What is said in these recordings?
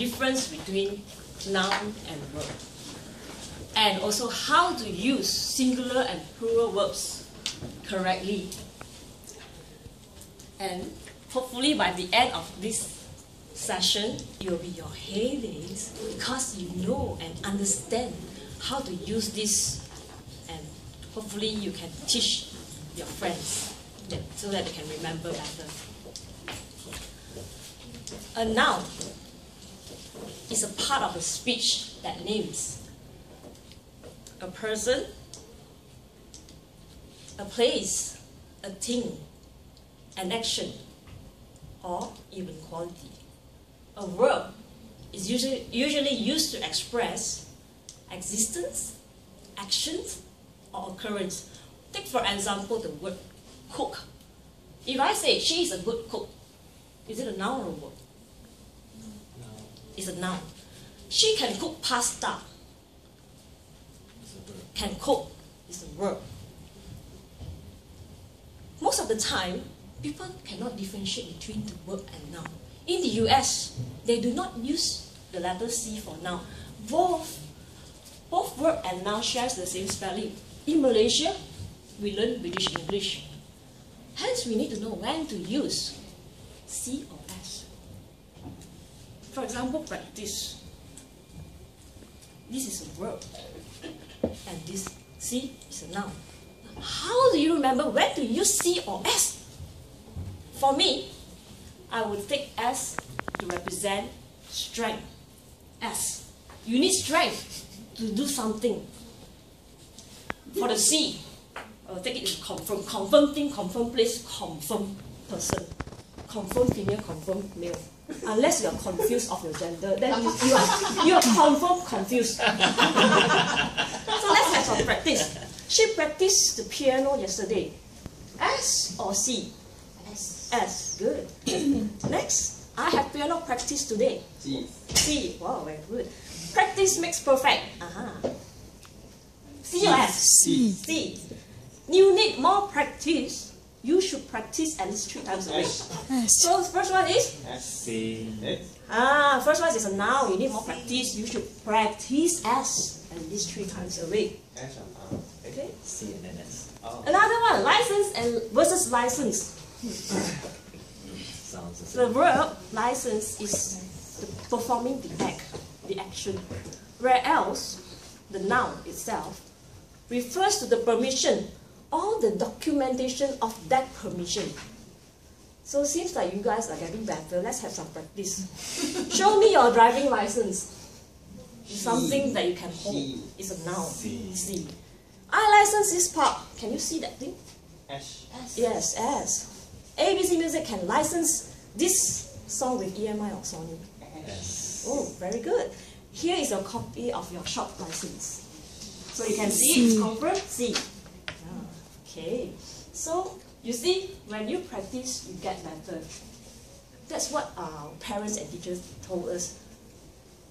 difference between noun and verb. And also how to use singular and plural verbs correctly. And hopefully by the end of this session, it will be your heydays because you know and understand how to use this, and hopefully you can teach your friends so that they can remember better. A noun is a part of a speech that names a person, a place, a thing, an action, or even quality. A verb is usually used to express existence, actions, or occurrence. Take for example the word cook. If I say she is a good cook, is it a noun or a verb? No. It's a noun. She can cook pasta. It's a verb. Can cook is a verb. Most of the time, people cannot differentiate between the verb and noun. In the US, they do not use the letter C for noun. Both verb and noun shares the same spelling. In Malaysia, we learn British English. Hence, we need to know when to use C or S. For example, practice. This is a verb, and this C is a noun. How do you remember when to use C or S? For me, I would take S to represent strength. S. You need strength to do something. For the C, I will take it as confirm. Confirm thing, confirm place, confirm person. Confirm female, confirm male. Unless you are confused of your gender, then you are confirm confused. So let's have some practice. She practiced the piano yesterday. S or C? S. S. Good. Next, I have piano practice today. C. C. Wow, very good. Practice makes perfect. C or S? C. C. You need more practice. You should practice at least 3 times a week. So the first one is? S. C. First one is a noun. You need more practice. You should practice S at least 3 times a week. S. Okay. C and then S. Oh. Another one, license and versus license. Sounds the The same. verb license is performing the act, the action, whereas the noun itself refers to the permission or the documentation of that permission. So it seems like you guys are getting better. Let's have some practice. Show me your driving license. Something that you can hold. It's a noun. C. C. I license this park. Can you see that thing? S. Yes, S. ABC Music can license this song with EMI or Sony. S. Oh, very good. Here is a copy of your shop license. So you can see it's confirmed C. Okay. So you see, when you practice, you get better. That's what our parents and teachers told us.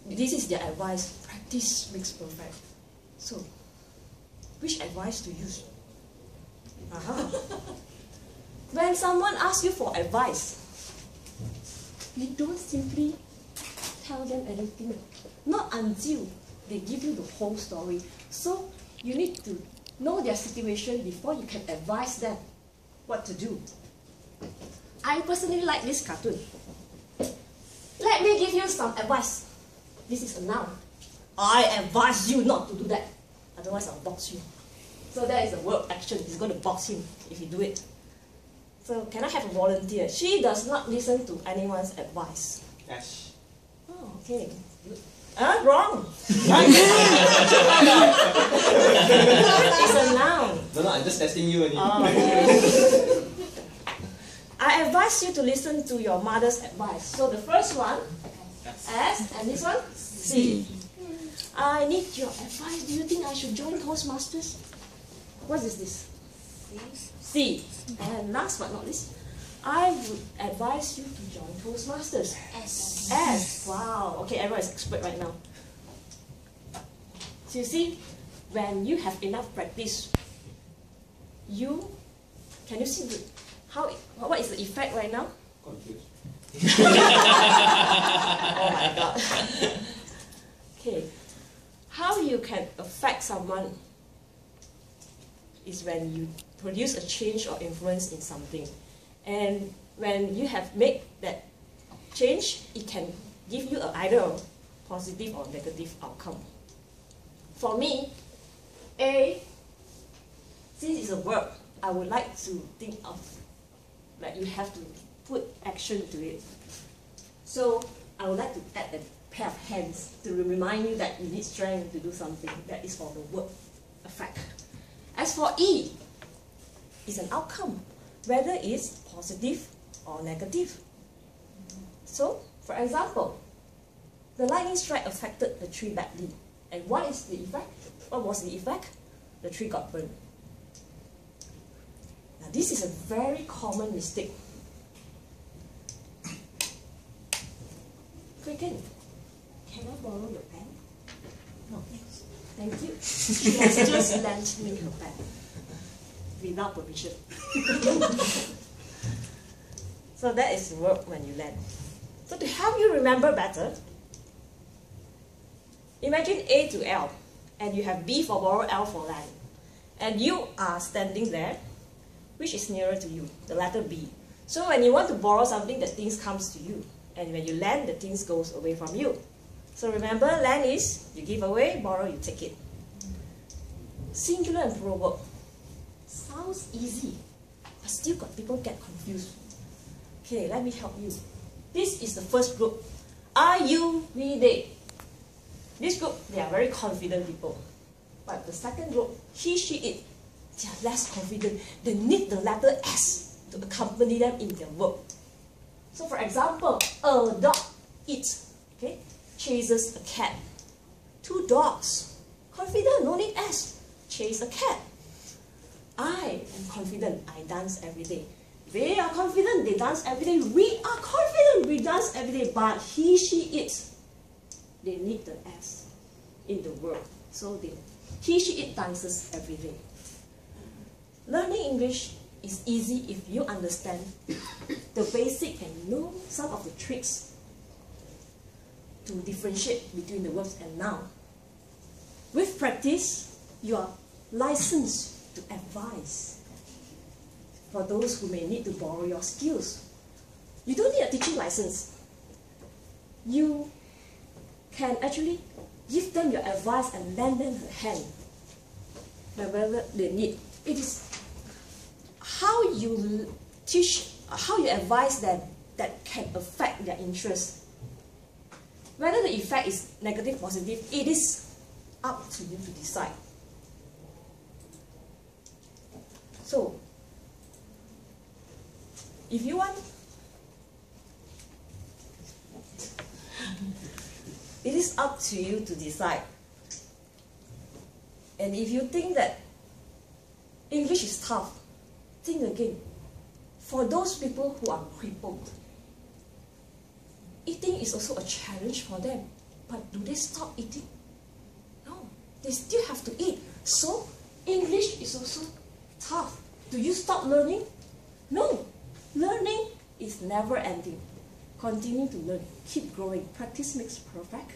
This is their advice. Practice makes perfect. So, which advice to use? When someone asks you for advice, you don't simply tell them anything. Not until they give you the whole story. So you need to know their situation before you can advise them what to do. I personally like this cartoon. Let me give you some advice. This is a noun. I advise you not to do that. Otherwise I'll box you. So that is a verb action. He's going to box him if you do it. So can I have a volunteer? She does not listen to anyone's advice. S. Oh, okay. Wrong. It's a noun. No, I'm just testing you. Okay. I advise you to listen to your mother's advice. So the first one, S, and this one, C. I need your advice. Do you think I should join Toastmasters? What is this? C. And last but not least, I would advise you to join Toastmasters. S. S. Wow. Okay, everyone is expert right now. So you see, when you have enough practice, can you see what is the effect right now? Confused. Oh my God. Okay. How you can affect someone is when you produce a change or influence in something. And when you have made that change, it can give you either a positive or negative outcome. For me, A, since it's a verb, I would like to think of that you have to put action to it. So I would like to add a pair of hands to remind you that you need strength to do something. That is for the verb effect. As for E, it's an outcome, whether it's positive or negative. So, for example, the lightning strike affected the tree badly. And what is the effect? What was the effect? The tree got burned. Now, this is a very common mistake. Quicken, can I borrow your pen? No, thank you. She has just lent me her pen without permission. So that is work when you lend. So to help you remember better, imagine A to L, and you have B for borrow, L for lend. And you are standing there. Which is nearer to you? The letter B. So when you want to borrow something, the things comes to you. And when you lend, the things goes away from you. So remember, lend is you give away, borrow, you take it. Singular and plural verb. Sounds easy, but still got people get confused. Okay, let me help you. This is the first group. Are you, we, they. This group, they are very confident people. But the second group, he, she, it, they are less confident. They need the letter S to accompany them in their verb. So for example, a dog eats, okay, chases a cat. Two dogs, confident, no need S, chase a cat. I am confident, I dance every day. They are confident, they dance every day. We are confident, we dance every day. But he, she, it, they need the S in the verb. So he, she, it dances every day. Learning English is easy if you understand the basic and know some of the tricks to differentiate between the verbs and noun. With practice, you are licensed to advise for those who may need to borrow your skills. You don't need a teaching license. You can actually give them your advice and lend them a hand whenever they need. It is how you teach, how you advise them that can affect their interest. Whether the effect is negative, positive, it is up to you to decide. So, if you want, it is up to you to decide. And if you think that English is tough, think again. For those people who are crippled, eating is also a challenge for them. But do they stop eating? No, they still have to eat. So, English is also tough. Do you stop learning? No. Learning is never ending. Continue to learn. Keep growing. Practice makes perfect.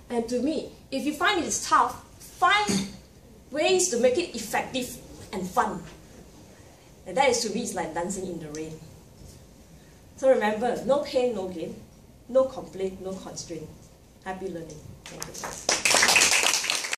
And to me, if you find it is tough, find ways to make it effective and fun. And that is, to me, it's like dancing in the rain. So remember, no pain, no gain. No complaint, no constraint. Happy learning. Thank you.